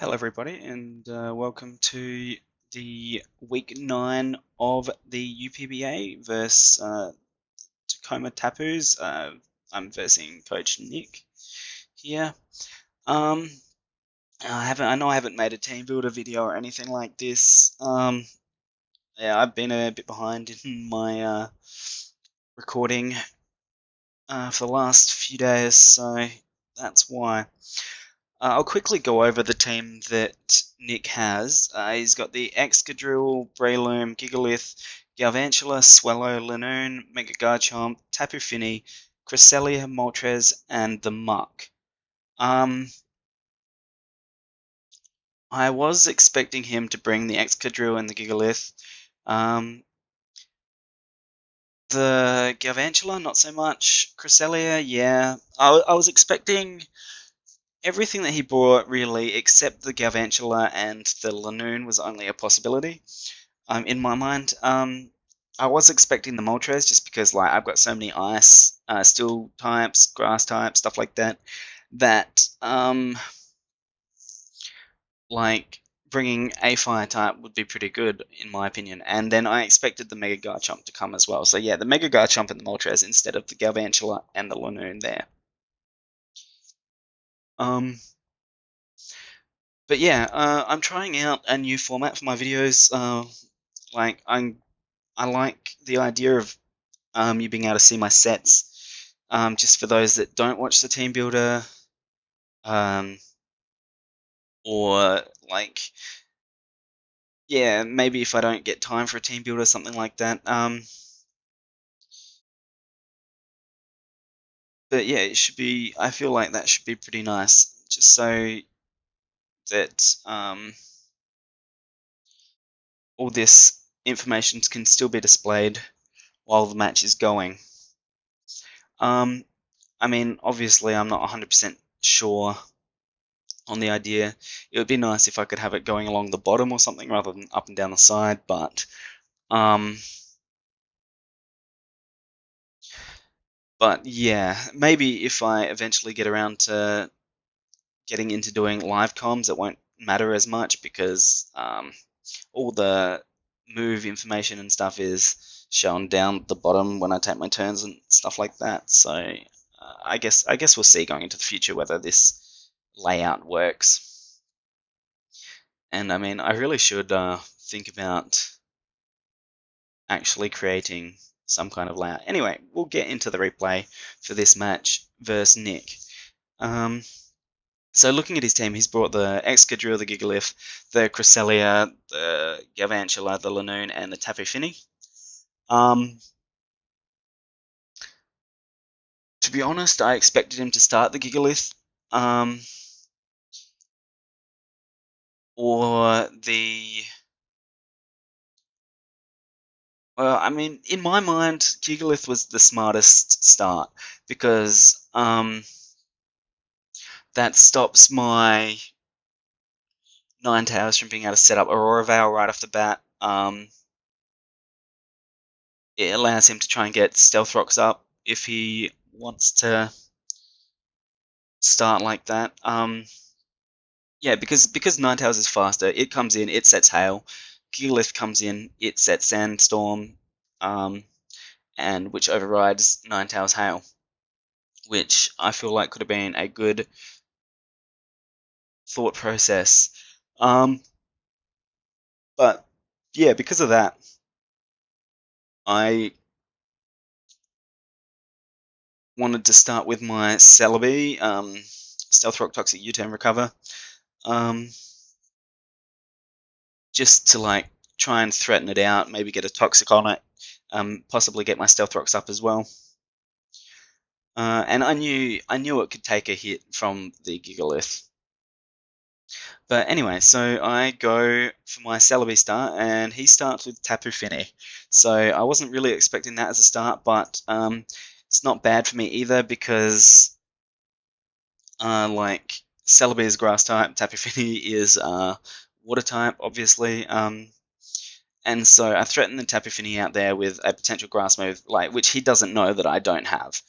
Hello, everybody, and welcome to the week 9 of the UPBA versus Tacoma Tapus. I'm versing Coach Nick here. Um, I know I haven't made a team builder video or anything like this. Yeah, I've been a bit behind in my recording for the last few days, so that's why. I'll quickly go over the team that Nick has. He's got the Excadrill, Breloom, Gigalith, Galvantula, Swellow, Linoon, Mega Garchomp, Tapu Fini, Cresselia, Moltres, and the Muck. I was expecting him to bring the Excadrill and the Gigalith. The Galvantula, not so much. Cresselia, yeah. I was expecting everything that he brought, really, except the Galvantula and the Lanoon, was only a possibility. In my mind, I was expecting the Moltres just because, like, I've got so many ice, steel types, grass types, stuff like that. That, like, bringing a fire type would be pretty good, in my opinion. And then I expected the Mega Garchomp to come as well. So yeah, the Mega Garchomp and the Moltres instead of the Galvantula and the Lanoon there. Um, But yeah, I'm trying out a new format for my videos. Like I like the idea of you being able to see my sets. Just for those that don't watch the team builder, um, or like yeah, maybe if I don't get time for a team builder, something like that. But yeah, it should be. I feel like that should be pretty nice, just so that all this information can still be displayed while the match is going. Um, I mean, obviously, I'm not 100% sure on the idea. It would be nice if I could have it going along the bottom or something rather than up and down the side, um, but yeah, maybe if I eventually get around to getting into doing live comms, it won't matter as much because all the move information and stuff is shown down the bottom when I take my turns and stuff like that. So I guess we'll see going into the future whether this layout works. And I mean, I really should think about actually creating some kind of layout. Anyway, we'll get into the replay for this match versus Nick. Um, so looking at his team, he's brought the Excadrill, the Gigalith, the Cresselia, the Galvantula, the Lanoon, and the Tapu Fini. To be honest, I expected him to start the Gigalith, or the. Well, I mean, in my mind, Gigalith was the smartest start because that stops my Ninetales from being able to set up Aurora Veil right off the bat. It allows him to try and get Stealth Rocks up if he wants to start like that. Yeah, because Ninetales is faster, it comes in, it sets Hail. Gigalith comes in, it sets Sandstorm, and which overrides Ninetales Hail, which I feel like could have been a good thought process. But yeah, because of that, I wanted to start with my Celebi, Stealth Rock, Toxic U-Turn, Recover, just to like try and threaten it out, maybe get a Toxic on it, possibly get my Stealth Rocks up as well. And I knew it could take a hit from the Gigalith. But anyway, so I go for my Celebi start, and he starts with Tapu Fini. So I wasn't really expecting that as a start, but it's not bad for me either because like Celebi is grass type, Tapu Fini is water type, obviously. And so I threaten the Tapu Fini out there with a potential grass move, like which he doesn't know that I don't have.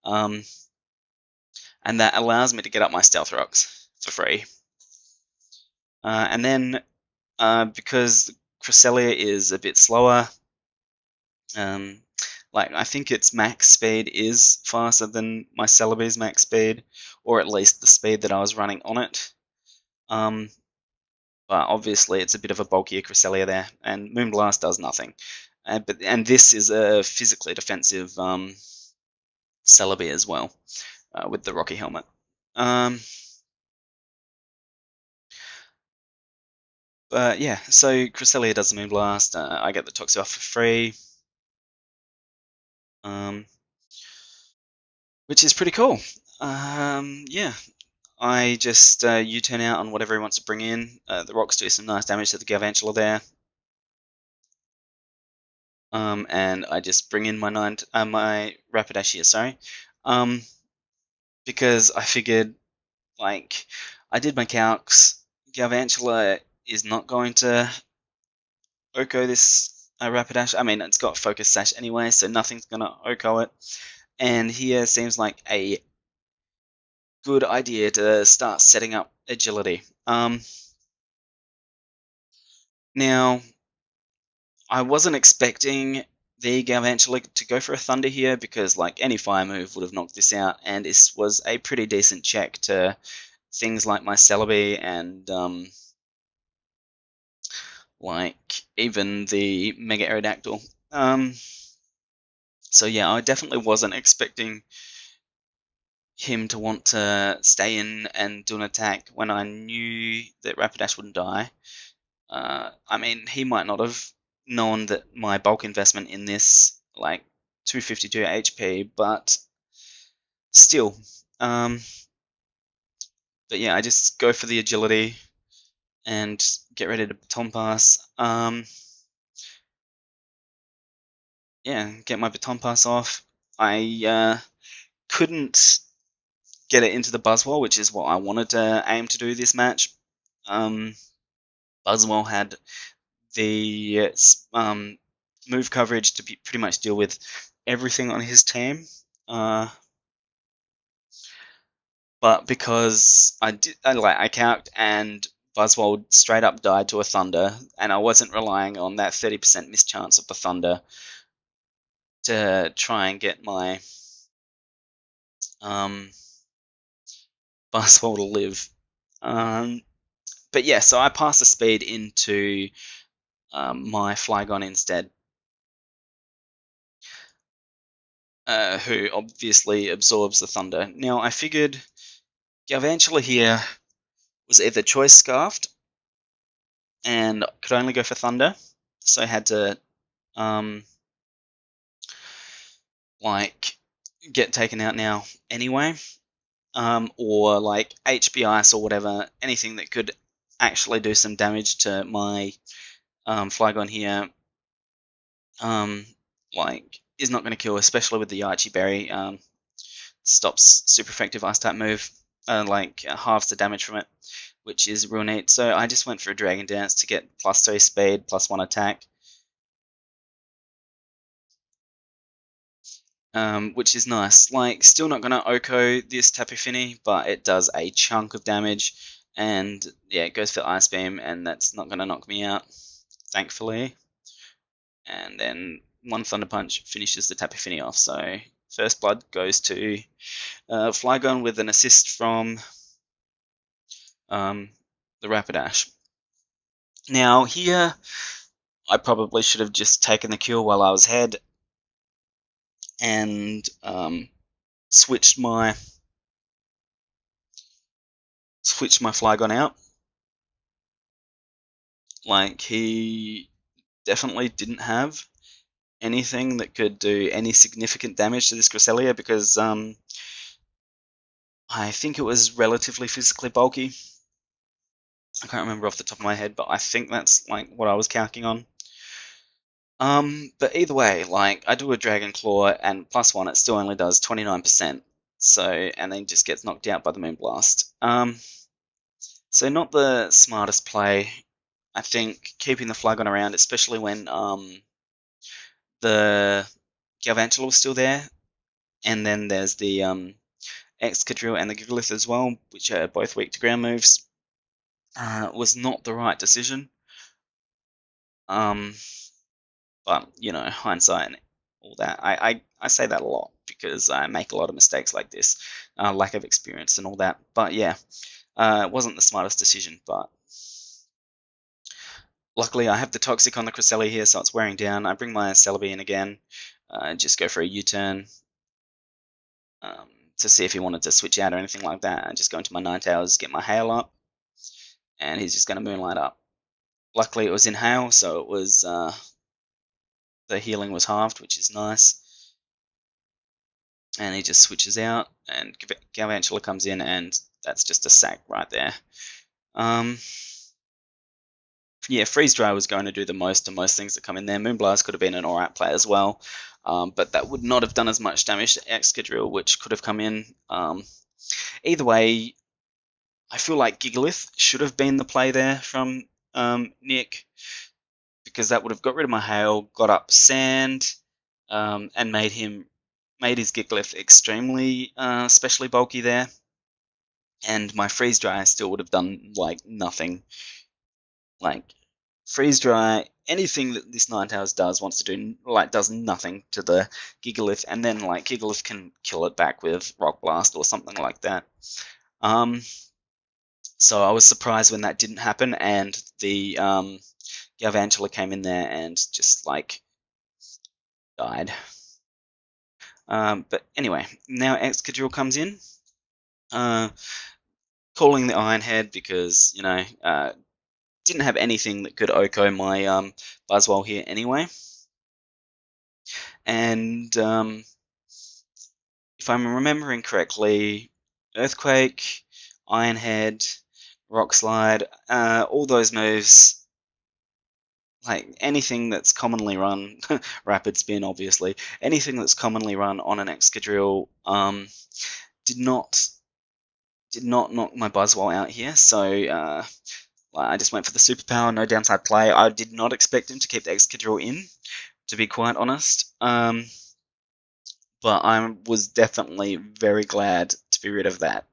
And that allows me to get up my Stealth Rocks for free. And then because Cresselia is a bit slower, like I think its max speed is faster than my Celebi's max speed, or at least the speed that I was running on it. But obviously it's a bit of a bulkier Cresselia there, and Moonblast does nothing. And this is a physically defensive Celebi as well, with the Rocky Helmet. But yeah, so Cresselia does the Moonblast. I get the Toxie off for free, which is pretty cool. Yeah, I just U-turn out on whatever he wants to bring in. The rocks do some nice damage to the Galvantula there. And I just bring in my my Rapidash here, sorry. Because I figured, like, I did my calcs. Galvantula is not going to Oko this Rapidash. I mean, it's got Focus Sash anyway, so nothing's going to Oko it. And here seems like a good idea to start setting up agility. Now, I wasn't expecting the Galvantula to go for a Thunder here because, like, any fire move would have knocked this out, and this was a pretty decent check to things like my Celebi and, like, even the Mega Aerodactyl. So yeah, I definitely wasn't expecting him to want to stay in and do an attack when I knew that Rapidash wouldn't die. I mean, he might not have known that my bulk investment in this, like 252 HP, but still. But yeah, I just go for the agility and get ready to baton pass. Yeah, get my baton pass off. I couldn't get it into the Buzzwole, which is what I wanted to aim to do this match. Buzzwole had the move coverage to pretty much deal with everything on his team. But because I calced and Buzzwole straight up died to a Thunder, and I wasn't relying on that 30% mischance of the Thunder to try and get my Buzzwole to live. But yeah, so I passed the speed into my Flygon instead, who obviously absorbs the Thunder. Now, I figured Galvantula here was either Choice Scarfed and could only go for Thunder, so I had to, like, get taken out now anyway, or like HP Ice or whatever, anything that could actually do some damage to my Flygon here, like, is not going to kill, especially with the Yachi Berry. Stops super effective Ice type move, like halves the damage from it, which is real neat. So I just went for a Dragon Dance to get +3 speed, +1 attack, which is nice. Like, still not going to Oko this Tapu Fini, but it does a chunk of damage, and yeah, it goes for Ice Beam, and that's not going to knock me out, thankfully. And then one Thunder Punch finishes the Tapu Fini off. So first blood goes to Flygon with an assist from the Rapidash. Now here, I probably should have just taken the kill while I was ahead and switched my Flygon out. Like, he definitely didn't have anything that could do any significant damage to this Cresselia because I think it was relatively physically bulky. I can't remember off the top of my head, but I think that's like what I was calcing on. But either way, like, I do a Dragon Claw and +1, it still only does 29%. So, and then just gets knocked out by the Moonblast. So not the smartest play. I think keeping the Flygon around, especially when the Galvantula was still there, and then there's the Excadrill and the Gigalith as well, which are both weak to ground moves. was not the right decision. But you know, hindsight and all that. I say that a lot because I make a lot of mistakes like this, lack of experience and all that. But yeah, it wasn't the smartest decision. But luckily, I have the toxic on the Cresselia here, so it's wearing down. I bring my Celebi in again, just go for a U-turn um, to see if he wanted to switch out or anything like that. I just go into my Ninetales, get my Hail up, and he's just going to Moonlight up. Luckily, it was in Hail, so it was the healing was halved, which is nice. And he just switches out, and Galvantula comes in, and that's just a sack right there. Yeah, Freeze Dry was going to do the most to most things that come in there. Moonblast could have been an alright play as well, but that would not have done as much damage to Excadrill, which could have come in. Either way, I feel like Gigalith should have been the play there from Nick, because that would have got rid of my Hail, got up Sand, and made his Gigalith extremely specially bulky there. And my Freeze Dry still would have done like nothing. Like Freeze Dry, anything that this Ninetales does wants to do like does nothing to the Gigalith, and then like Gigalith can kill it back with Rock Blast or something like that. So I was surprised when that didn't happen, and the Galvantula came in there and just like died. But anyway, now Excadrill comes in, calling the Iron Head because, you know, didn't have anything that could OHKO my Buzzwole here anyway. And if I'm remembering correctly, Earthquake, Iron Head, Rock Slide, all those moves, like anything that's commonly run, Rapid Spin obviously, anything that's commonly run on an Excadrill did not knock my Buzzwole out here, so I just went for the superpower, no downside play. I did not expect him to keep the Excadrill in, to be quite honest. But I was definitely very glad to be rid of that.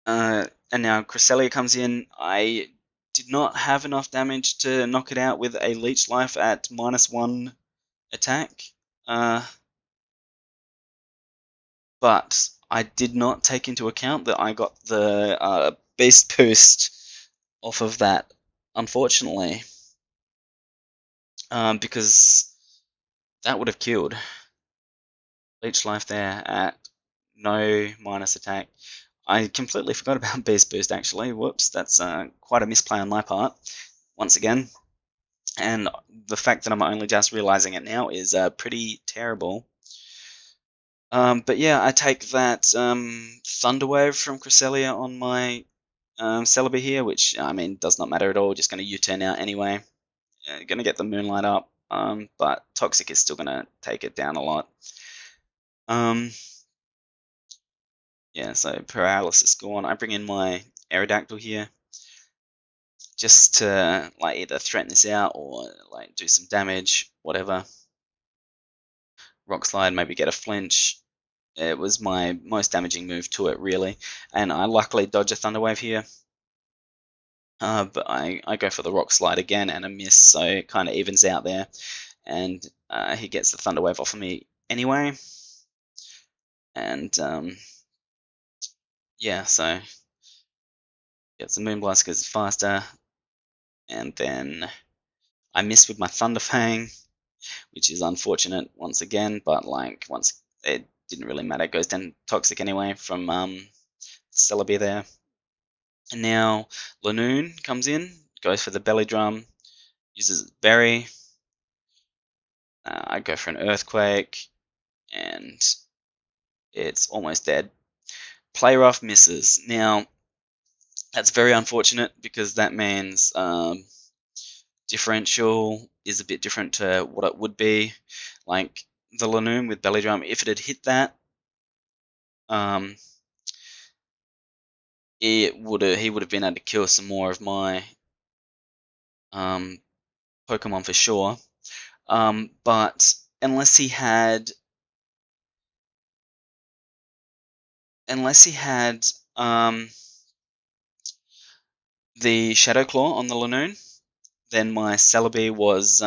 And now Cresselia comes in. I did not have enough damage to knock it out with a Leech Life at -1 attack. But I did not take into account that I got the Beast Boost off of that, unfortunately. Because that would have killed. Leech Life there at no minus attack. I completely forgot about Beast Boost actually. Whoops, that's quite a misplay on my part, once again. And the fact that I'm only just realizing it now is pretty terrible. But yeah, I take that Thunderwave from Cresselia on my Celebi here, which, I mean, does not matter at all. Just going to U-turn out anyway. Going to get the Moonlight up, but Toxic is still going to take it down a lot. Yeah, so Paralysis gone. I bring in my Aerodactyl here, just to like either threaten this out or like do some damage, whatever. Rock Slide, maybe get a flinch. It was my most damaging move to it, really, and I luckily dodge a Thunder Wave here. But I go for the Rock Slide again and a miss, so it kind of evens out there, and he gets the Thunder Wave off of me anyway. And yeah, so gets the Moonblast because it's faster, and then I miss with my Thunderfang, which is unfortunate once again, but like once it didn't really matter. It goes down Toxic anyway from Celebi there. And now Lanoon comes in, goes for the Belly Drum, uses Berry. I go for an Earthquake, and it's almost dead. Play Rough misses. Now, that's very unfortunate because that means differential is a bit different to what it would be. Like the Lanoon with Belly Drum, if it had hit that, he would have been able to kill some more of my Pokemon for sure. But unless he had the Shadow Claw on the Lanoon. Then my Celebi was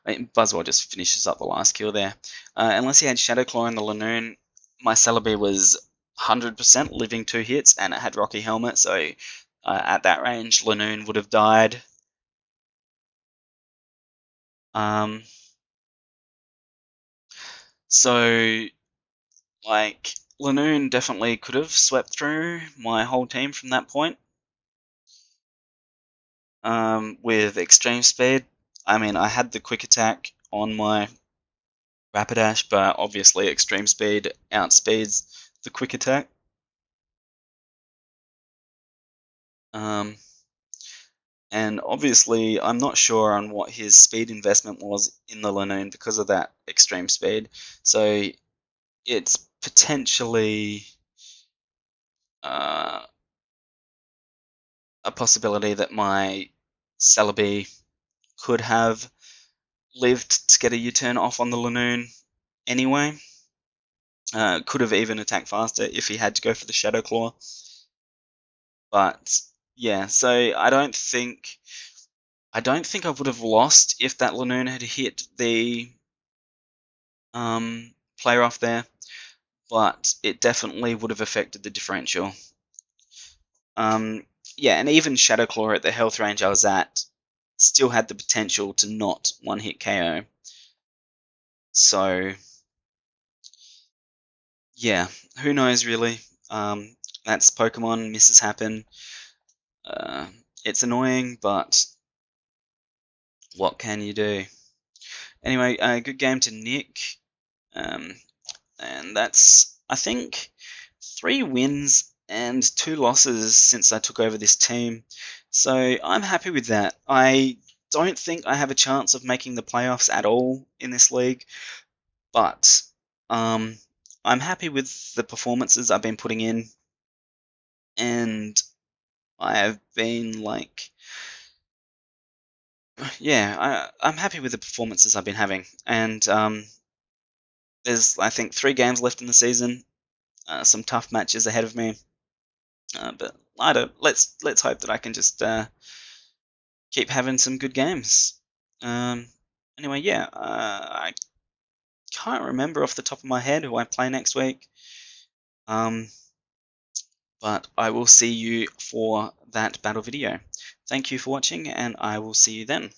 Buzzwole just finishes up the last kill there. Unless he had Shadow Claw in the Lanoon, my Celebi was 100% living 2 hits, and it had Rocky Helmet, so at that range, Lanoon would have died. So, like, Lanoon definitely could have swept through my whole team from that point. With extreme speed, I mean, I had the quick attack on my Rapidash, but obviously extreme speed outspeeds the quick attack. And obviously, I'm not sure on what his speed investment was in the Lanoon because of that extreme speed. So it's potentially a possibility that my Celebi could have lived to get a U-turn off on the Lanoon anyway. Could have even attacked faster if he had to go for the Shadow Claw. But yeah, so I don't think I would have lost if that Lanoon had hit the player off there, but it definitely would have affected the differential. Yeah, and even Shadow Claw at the health range I was at still had the potential to not one-hit KO. So yeah, who knows really? That's Pokemon, misses happen. It's annoying, but what can you do? Anyway, good game to Nick. And that's, I think, 3 wins and 2 losses since I took over this team. So I'm happy with that. I don't think I have a chance of making the playoffs at all in this league, but I'm happy with the performances I've been putting in, and I have been like, yeah, I'm happy with the performances I've been having, and there's, I think, 3 games left in the season, some tough matches ahead of me, but I don't. Let's hope that I can just keep having some good games. Anyway, yeah, I can't remember off the top of my head who I play next week. But I will see you for that battle video. Thank you for watching, and I will see you then.